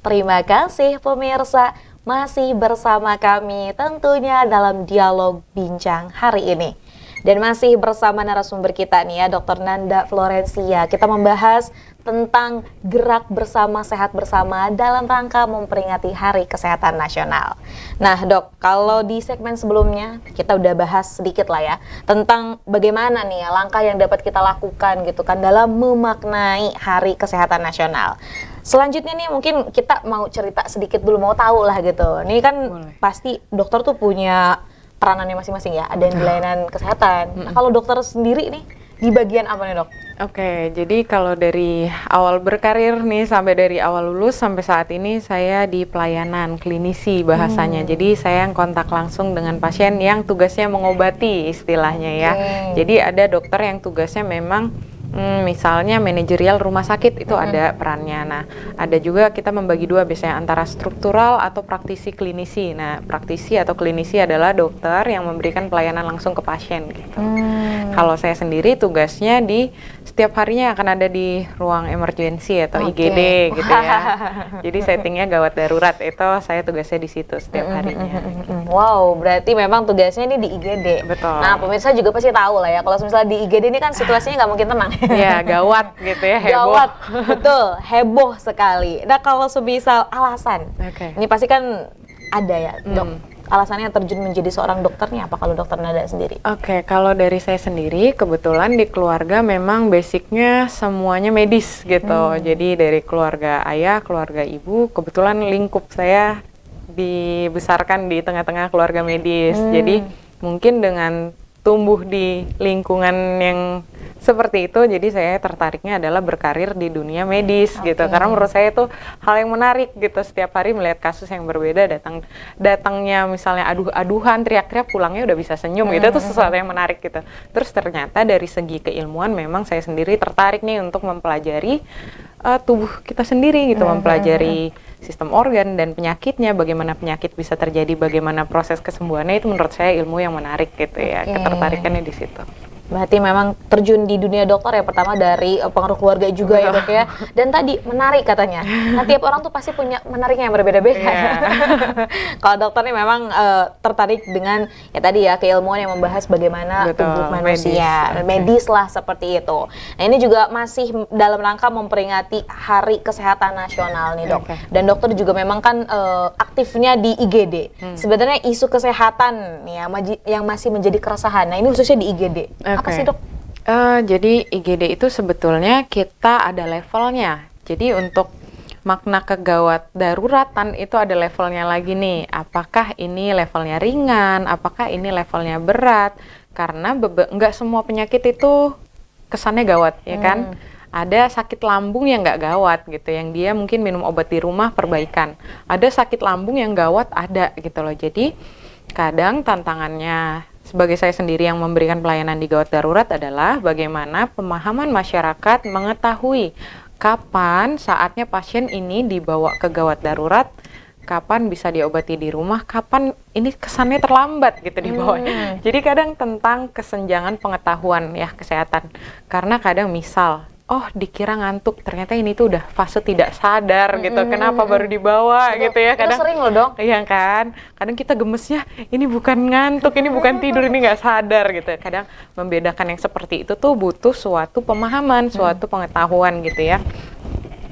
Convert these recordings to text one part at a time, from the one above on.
Terima kasih pemirsa, masih bersama kami tentunya dalam dialog bincang hari ini. Dan masih bersama narasumber kita nih ya, Dr. Nanda Florencia. Kita membahas tentang gerak bersama, sehat bersama dalam rangka memperingati Hari Kesehatan Nasional. Nah dok, kalau di segmen sebelumnya kita udah bahas sedikit lah ya tentang bagaimana nih ya langkah yang dapat kita lakukan gitu kan dalam memaknai Hari Kesehatan Nasional. Selanjutnya nih mungkin kita mau cerita sedikit dulu, mau tahu lah gitu. Ini kan pasti dokter tuh punya peranannya masing-masing ya, ada yang di layanan kesehatan. Nah, kalau dokter sendiri nih, di bagian apa nih dok? Oke, jadi kalau dari awal berkarir nih, sampai dari awal lulus sampai saat ini saya di pelayanan klinisi bahasanya. Jadi saya yang kontak langsung dengan pasien yang tugasnya mengobati istilahnya ya. Jadi ada dokter yang tugasnya memang misalnya manajerial rumah sakit itu ada perannya. Nah, ada juga kita membagi dua biasanya antara struktural atau praktisi klinisi. Nah, praktisi atau klinisi adalah dokter yang memberikan pelayanan langsung ke pasien gitu. Kalau saya sendiri tugasnya di setiap harinya akan ada di ruang emergency atau IGD gitu ya. Jadi settingnya gawat darurat, itu saya tugasnya di situ setiap harinya. Wow, berarti memang tugasnya ini di IGD. Betul. Nah, pemirsa juga pasti tahu lah ya, kalau misalnya di IGD ini kan situasinya nggak mungkin tenang. Ya, gawat gitu ya, heboh. Gawat, betul, heboh sekali. Nah, kalau semisal alasan, ini pasti kan ada ya, dok. Alasannya terjun menjadi seorang dokternya apa kalau dokter Nada sendiri? Oke, kalau dari saya sendiri, kebetulan di keluarga memang basicnya semuanya medis gitu. Jadi dari keluarga ayah, keluarga ibu, kebetulan lingkup saya dibesarkan di tengah-tengah keluarga medis. Jadi mungkin dengan tumbuh di lingkungan yang seperti itu, jadi saya tertariknya adalah berkarir di dunia medis gitu. Karena menurut saya itu hal yang menarik gitu, setiap hari melihat kasus yang berbeda, datangnya misalnya aduh-aduhan, teriak-teriak, pulangnya udah bisa senyum gitu, itu sesuatu yang menarik gitu. Terus ternyata dari segi keilmuan memang saya sendiri tertarik nih untuk mempelajari tubuh kita sendiri gitu, mempelajari sistem organ dan penyakitnya, bagaimana penyakit bisa terjadi, bagaimana proses kesembuhannya, itu menurut saya ilmu yang menarik gitu ya, ketertarikannya di situ. Berarti memang terjun di dunia dokter ya, pertama dari pengaruh keluarga juga ya dok ya. Dan tadi menarik katanya. Nah, tiap orang tuh pasti punya menariknya yang berbeda-beda. Kalau dokter nih memang tertarik dengan ya tadi ya keilmuan yang membahas bagaimana tubuh manusia, medis lah seperti itu. Nah, ini juga masih dalam rangka memperingati Hari Kesehatan Nasional nih dok. Dan dokter juga memang kan aktifnya di IGD. Sebenarnya isu kesehatan nih ya, yang masih menjadi keresahan. Nah, ini khususnya di IGD. Apa sih dok? Jadi IGD itu sebetulnya kita ada levelnya. Jadi untuk makna kegawat daruratan itu ada levelnya lagi nih. Apakah ini levelnya ringan? Apakah ini levelnya berat? Karena nggak semua penyakit itu kesannya gawat, ya kan? Ada sakit lambung yang nggak gawat gitu, yang dia mungkin minum obat di rumah perbaikan. Ada sakit lambung yang gawat ada gitu loh. Jadi kadang tantangannya sebagai saya sendiri yang memberikan pelayanan di gawat darurat adalah bagaimana pemahaman masyarakat mengetahui kapan saatnya pasien ini dibawa ke gawat darurat, kapan bisa diobati di rumah, kapan ini kesannya terlambat gitu dibawanya. Jadi kadang tentang kesenjangan pengetahuan ya kesehatan. Karena kadang misal, oh dikira ngantuk, ternyata ini tuh udah fase tidak sadar gitu, kenapa baru dibawa gitu ya. Kadang sering loh dok. Iya kan, kadang kita gemesnya, ini bukan ngantuk, ini bukan tidur, ini nggak sadar gitu. Kadang membedakan yang seperti itu tuh butuh suatu pemahaman, suatu pengetahuan gitu ya.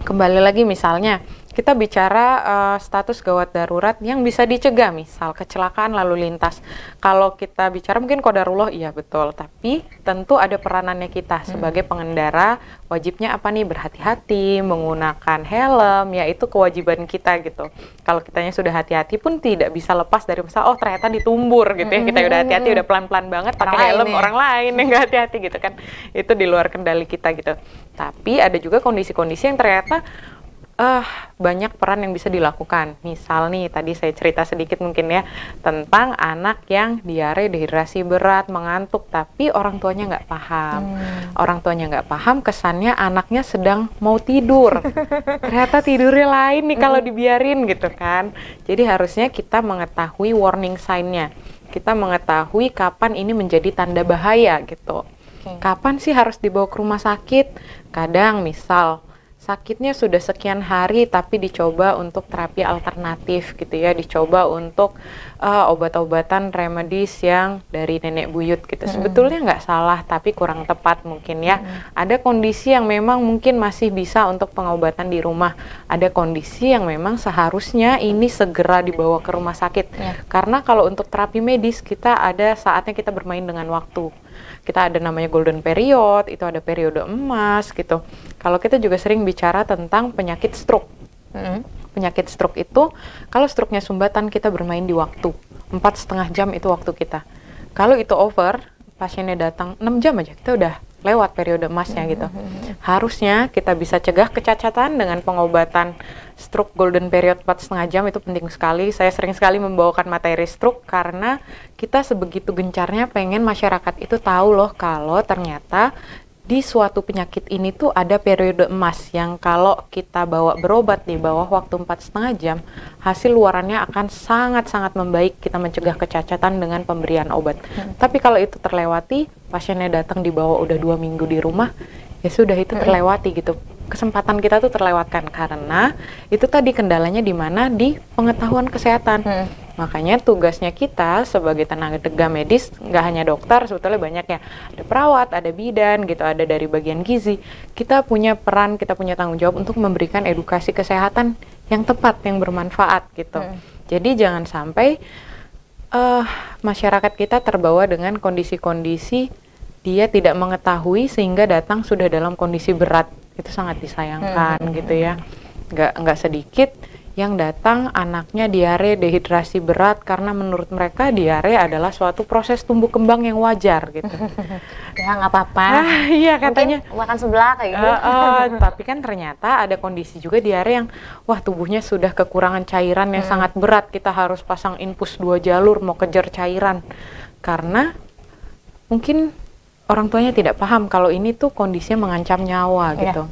Kembali lagi misalnya, kita bicara status gawat darurat yang bisa dicegah, misal kecelakaan lalu lintas. Kalau kita bicara mungkin qadarullah, iya betul, tapi tentu ada peranannya kita sebagai pengendara, wajibnya apa nih? Berhati-hati, menggunakan helm, ya itu kewajiban kita gitu. Kalau kitanya sudah hati-hati pun tidak bisa lepas dari misal, oh ternyata ditumbur gitu ya, kita udah hati-hati, udah pelan-pelan banget pakai helm, orang lain yang nggak hati-hati gitu kan, itu di luar kendali kita gitu. Tapi ada juga kondisi-kondisi yang ternyata banyak peran yang bisa dilakukan. Misal nih, tadi saya cerita sedikit mungkin ya, tentang anak yang diare, dehidrasi berat, mengantuk, tapi orang tuanya nggak paham. Orang tuanya nggak paham, kesannya anaknya sedang mau tidur. Ternyata tidurnya lain nih kalau dibiarin gitu kan. Jadi harusnya kita mengetahui warning sign-nya. Kita mengetahui kapan ini menjadi tanda bahaya gitu. Kapan sih harus dibawa ke rumah sakit? Kadang misal sakitnya sudah sekian hari tapi dicoba untuk terapi alternatif gitu ya, dicoba untuk obat-obatan remedis yang dari nenek buyut gitu. Sebetulnya nggak salah tapi kurang tepat mungkin ya. Ada kondisi yang memang mungkin masih bisa untuk pengobatan di rumah. Ada kondisi yang memang seharusnya ini segera dibawa ke rumah sakit. Karena kalau untuk terapi medis kita ada saatnya kita bermain dengan waktu. Kita ada namanya golden period, itu ada periode emas gitu. Kalau kita juga sering bicara tentang penyakit stroke. Penyakit stroke itu, kalau stroke-nya sumbatan kita bermain di waktu. 4,5 jam itu waktu kita. Kalau itu over, pasiennya datang 6 jam aja, kita udah lewat periode emasnya gitu. Harusnya kita bisa cegah kecacatan dengan pengobatan stroke golden period 4,5 jam, itu penting sekali. Saya sering sekali membawakan materi stroke karena kita sebegitu gencarnya pengen masyarakat itu tahu loh kalau ternyata di suatu penyakit ini tuh ada periode emas yang kalau kita bawa berobat di bawah waktu 4,5 jam, hasil luarannya akan sangat-sangat membaik. Kita mencegah kecacatan dengan pemberian obat. Tapi kalau itu terlewati, pasiennya datang di bawah udah 2 minggu di rumah, ya sudah itu terlewati gitu. Kesempatan kita tuh terlewatkan karena itu tadi kendalanya di mana di pengetahuan kesehatan. Makanya tugasnya kita sebagai tenaga medis, nggak hanya dokter, sebetulnya banyak ya. Ada perawat, ada bidan gitu, ada dari bagian gizi. Kita punya peran, kita punya tanggung jawab untuk memberikan edukasi kesehatan yang tepat, yang bermanfaat gitu. Jadi jangan sampai masyarakat kita terbawa dengan kondisi-kondisi dia tidak mengetahui sehingga datang sudah dalam kondisi berat. Itu sangat disayangkan gitu ya. Nggak sedikit yang datang anaknya diare, dehidrasi berat karena menurut mereka diare adalah suatu proses tumbuh kembang yang wajar gitu. Ya nggak apa-apa. Iya katanya. Mungkin makan sebelah kayak gitu. Tapi kan ternyata ada kondisi juga diare yang wah tubuhnya sudah kekurangan cairan yang sangat berat. Kita harus pasang infus 2 jalur mau kejar cairan. Karena mungkin orang tuanya tidak paham kalau ini tuh kondisinya mengancam nyawa gitu.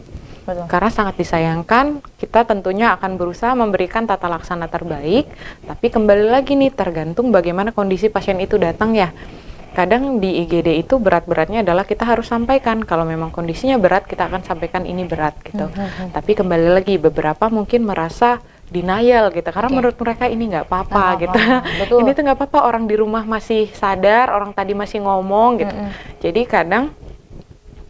Betul. Karena sangat disayangkan, kita tentunya akan berusaha memberikan tata laksana terbaik, tapi kembali lagi nih tergantung bagaimana kondisi pasien itu datang ya. Kadang di IGD itu berat-beratnya adalah kita harus sampaikan, kalau memang kondisinya berat kita akan sampaikan ini berat gitu. Tapi kembali lagi beberapa mungkin merasa denial gitu, karena menurut mereka ini nggak apa-apa gitu. Ini tuh nggak apa-apa, orang di rumah masih sadar, orang tadi masih ngomong gitu. Jadi kadang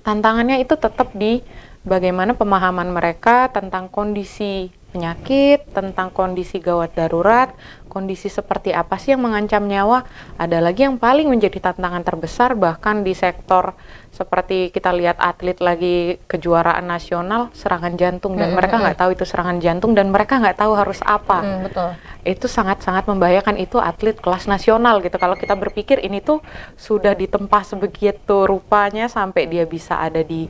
tantangannya itu tetap di bagaimana pemahaman mereka tentang kondisi penyakit, tentang kondisi gawat darurat, kondisi seperti apa sih yang mengancam nyawa. Ada lagi yang paling menjadi tantangan terbesar, bahkan di sektor seperti kita lihat atlet lagi kejuaraan nasional, serangan jantung, dan mereka nggak tahu itu serangan jantung, dan mereka nggak tahu harus apa. Betul. Itu sangat-sangat membahayakan, itu atlet kelas nasional gitu. Kalau kita berpikir ini tuh sudah ditempa sebegitu rupanya sampai dia bisa ada di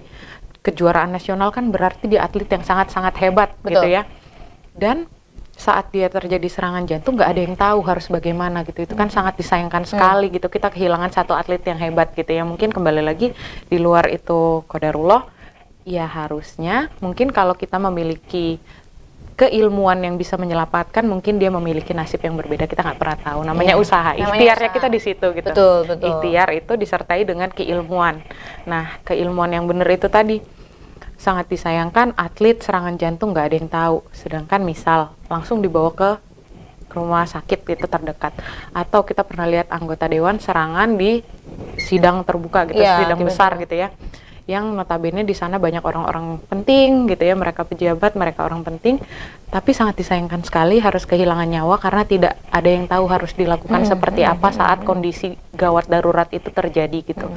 kejuaraan nasional, kan berarti dia atlet yang sangat-sangat hebat. Gitu ya. Dan saat dia terjadi serangan jantung nggak ada yang tahu harus bagaimana gitu. Itu kan sangat disayangkan sekali gitu. Kita kehilangan satu atlet yang hebat gitu ya. Mungkin kembali lagi di luar itu qadarullah. Ya harusnya mungkin kalau kita memiliki keilmuan yang bisa menyelamatkan, mungkin dia memiliki nasib yang berbeda, kita nggak pernah tahu. Namanya usaha, ikhtiarnya kita di situ gitu. Betul. Ikhtiar itu disertai dengan keilmuan. Nah, keilmuan yang benar itu tadi sangat disayangkan, atlet serangan jantung nggak ada yang tahu. Sedangkan misal langsung dibawa ke rumah sakit itu terdekat, atau kita pernah lihat anggota dewan serangan di sidang terbuka gitu, sidang besar gitu ya, yang notabene di sana banyak orang-orang penting gitu ya, mereka pejabat, mereka orang penting, tapi sangat disayangkan sekali harus kehilangan nyawa karena tidak ada yang tahu harus dilakukan seperti apa saat kondisi gawat darurat itu terjadi gitu.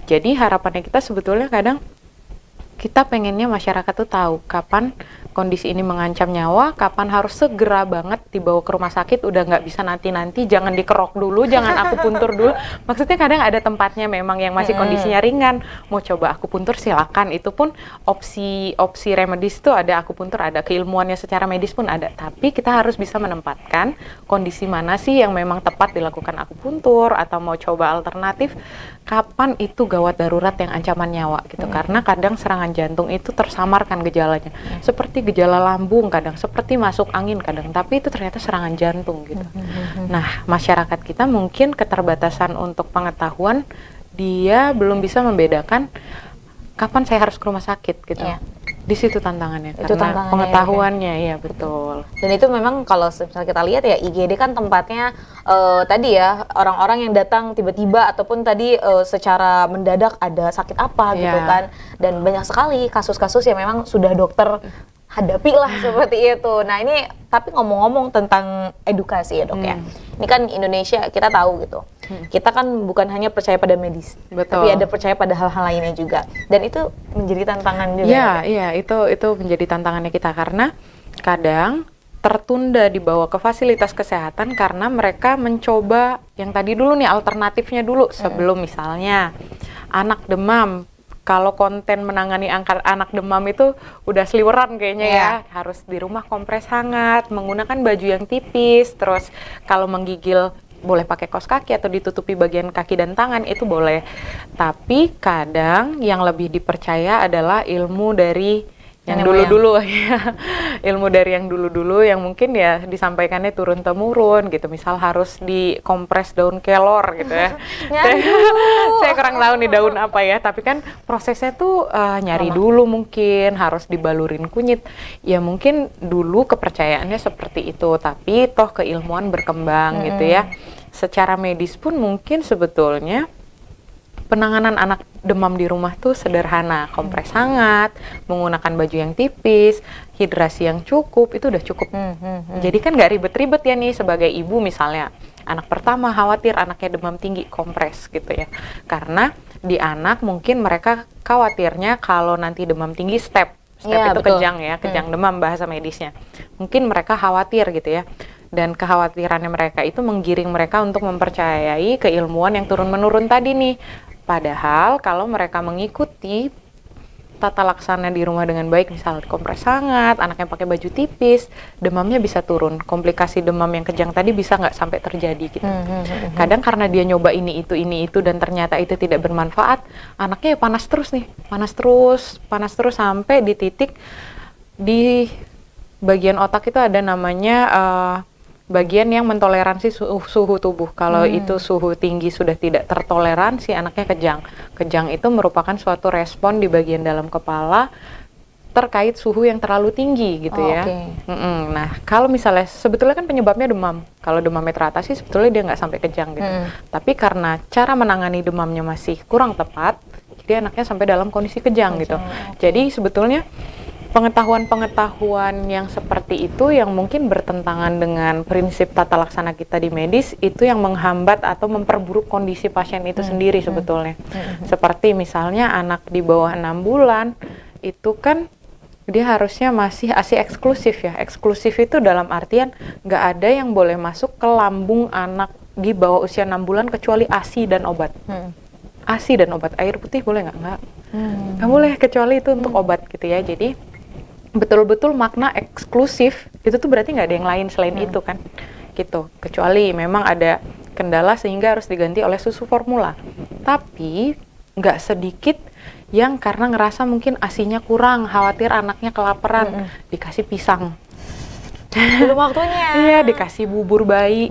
Jadi harapannya kita sebetulnya kadang kita pengennya masyarakat tuh tahu kapan kondisi ini mengancam nyawa, kapan harus segera banget dibawa ke rumah sakit, udah nggak bisa nanti-nanti, jangan dikerok dulu, jangan akupuntur dulu. Maksudnya kadang ada tempatnya memang yang masih kondisinya ringan, mau coba akupuntur silakan, itu pun opsi remedis tuh ada, akupuntur ada, keilmuannya secara medis pun ada, tapi kita harus bisa menempatkan kondisi mana sih yang memang tepat dilakukan akupuntur, atau mau coba alternatif, kapan itu gawat darurat yang ancaman nyawa gitu. Karena kadang serangan jantung itu tersamarkan gejalanya, seperti gejala lambung kadang, seperti masuk angin kadang, tapi itu ternyata serangan jantung gitu. Nah, masyarakat kita mungkin keterbatasan untuk pengetahuan, dia belum bisa membedakan kapan saya harus ke rumah sakit gitu. Di situ tantangannya, Itu karena tantangannya, pengetahuannya, ya betul. Dan itu memang kalau misalnya kita lihat ya, IGD kan tempatnya tadi ya, orang-orang yang datang tiba-tiba ataupun tadi secara mendadak ada sakit apa gitu kan. Dan banyak sekali kasus-kasus yang memang sudah dokter hadapi lah seperti itu. Nah ini tapi ngomong-ngomong tentang edukasi ya dok ya. Ini kan Indonesia kita tahu gitu. Kita kan bukan hanya percaya pada medis, tapi ada percaya pada hal-hal lainnya juga. Dan itu menjadi tantangan juga. Iya, itu menjadi tantangannya kita karena kadang tertunda dibawa ke fasilitas kesehatan karena mereka mencoba yang tadi dulu nih, alternatifnya dulu sebelum misalnya anak demam. Kalau konten menangani anak demam itu udah seliweran kayaknya ya, harus di rumah kompres hangat, menggunakan baju yang tipis, terus kalau menggigil boleh pakai kaos kaki atau ditutupi bagian kaki dan tangan, itu boleh. Tapi kadang yang lebih dipercaya adalah ilmu dari yang dulu-dulu ya, ilmu dari yang dulu-dulu yang mungkin ya disampaikannya turun-temurun gitu. Misal harus dikompres daun kelor gitu ya. Saya kurang tahu nih daun apa ya, tapi kan prosesnya tuh nyari dulu, mungkin harus dibalurin kunyit. Ya mungkin dulu kepercayaannya seperti itu, tapi toh keilmuan berkembang gitu ya. Secara medis pun mungkin sebetulnya penanganan anak demam di rumah tuh sederhana, kompres hangat, menggunakan baju yang tipis, hidrasi yang cukup, itu udah cukup. Jadi kan nggak ribet-ribet ya nih sebagai ibu misalnya, anak pertama khawatir anaknya demam tinggi, kompres gitu ya. Karena di anak mungkin mereka khawatirnya kalau nanti demam tinggi step itu betul. Kejang ya, kejang demam bahasa medisnya. Mungkin mereka khawatir gitu ya. Dan kekhawatirannya mereka itu menggiring mereka untuk mempercayai keilmuan yang turun-menurun tadi nih. Padahal kalau mereka mengikuti tata laksana di rumah dengan baik, misal kompres hangat, anaknya pakai baju tipis, demamnya bisa turun. Komplikasi demam yang kejang tadi bisa nggak sampai terjadi gitu. Kadang karena dia nyoba ini itu dan ternyata itu tidak bermanfaat, anaknya ya panas terus nih, panas terus sampai di titik di bagian otak itu ada namanya bagian yang mentoleransi suhu tubuh. Kalau itu suhu tinggi sudah tidak tertoleransi, anaknya kejang. Kejang itu merupakan suatu respon di bagian dalam kepala terkait suhu yang terlalu tinggi gitu ya. Nah, kalau misalnya sebetulnya kan penyebabnya demam. Kalau demamnya teratasi sebetulnya dia nggak sampai kejang gitu. Tapi karena cara menangani demamnya masih kurang tepat, jadi anaknya sampai dalam kondisi kejang gitu. Jadi sebetulnya pengetahuan yang seperti itu yang mungkin bertentangan dengan prinsip tata laksana kita di medis, itu yang menghambat atau memperburuk kondisi pasien itu sendiri sebetulnya. Seperti misalnya anak di bawah 6 bulan, itu kan dia harusnya masih ASI eksklusif ya. Eksklusif itu dalam artian nggak ada yang boleh masuk ke lambung anak di bawah usia 6 bulan kecuali ASI dan obat. ASI dan obat, air putih boleh nggak? Nggak boleh, kecuali itu untuk obat gitu ya. Jadi betul-betul makna eksklusif itu tuh berarti nggak ada yang lain selain itu kan gitu, kecuali memang ada kendala sehingga harus diganti oleh susu formula. Tapi nggak sedikit yang karena ngerasa mungkin ASI-nya kurang, khawatir anaknya kelaparan, dikasih pisang belum waktunya. Iya, dikasih bubur bayi,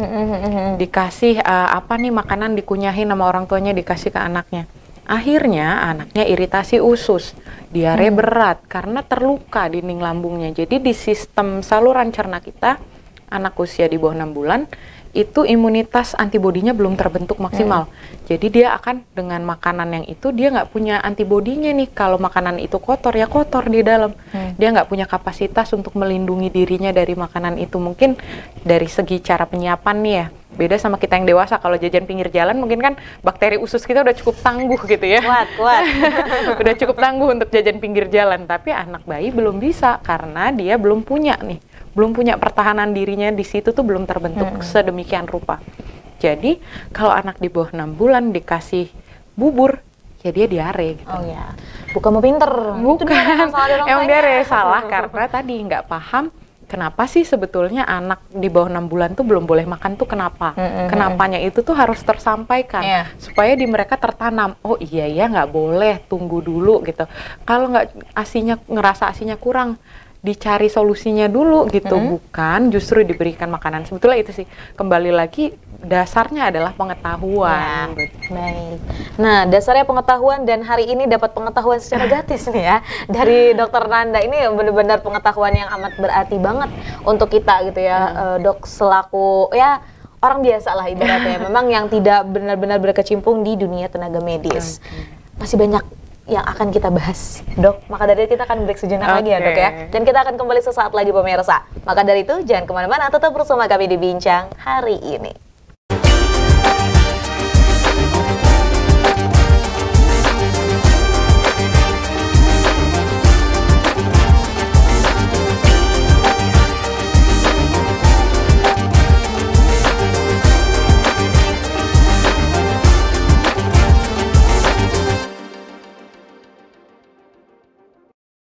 dikasih apa nih makanan dikunyahin sama orang tuanya, dikasih ke anaknya. Akhirnya anaknya iritasi usus, diare berat karena terluka dinding lambungnya. Jadi di sistem saluran cerna kita, anak usia di bawah 6 bulan, itu imunitas antibodinya belum terbentuk maksimal. Jadi dia akan dengan makanan yang itu, dia nggak punya antibodinya nih. Kalau makanan itu kotor, ya kotor di dalam. Dia nggak punya kapasitas untuk melindungi dirinya dari makanan itu. Mungkin dari segi cara penyiapan nih ya, beda sama kita yang dewasa. Kalau jajan pinggir jalan mungkin kan bakteri usus kita udah cukup tangguh gitu ya. Kuat. Udah cukup tangguh untuk jajan pinggir jalan. Tapi anak bayi belum bisa karena dia belum punya pertahanan dirinya di situ tuh belum terbentuk sedemikian rupa. Jadi kalau anak di bawah 6 bulan dikasih bubur, ya dia diare gitu. Oh ya, bukan mau pinter. Bukan, emang diare salah karena tadi nggak paham kenapa sih sebetulnya anak di bawah 6 bulan tuh belum boleh makan tuh kenapa? Kenapanya itu tuh harus tersampaikan supaya di mereka tertanam. Oh iya ya nggak boleh, tunggu dulu gitu. Kalau nggak ngerasa asinya kurang, dicari solusinya dulu gitu, bukan justru diberikan makanan. Sebetulnya itu sih, kembali lagi dasarnya adalah pengetahuan. Baik. Nah, dasarnya pengetahuan, dan hari ini dapat pengetahuan secara gratis nih ya dari Dokter Nanda. Ini benar-benar pengetahuan yang amat berarti banget untuk kita gitu ya, Dok, selaku ya orang biasa lah ibaratnya, memang yang tidak benar-benar berkecimpung di dunia tenaga medis. Masih banyak yang akan kita bahas, Dok. Maka dari itu kita akan break sejenak lagi ya, Dok ya. Dan kita akan kembali sesaat lagi pemirsa. Maka dari itu jangan kemana-mana, tetap bersama kami di Bincang Hari Ini.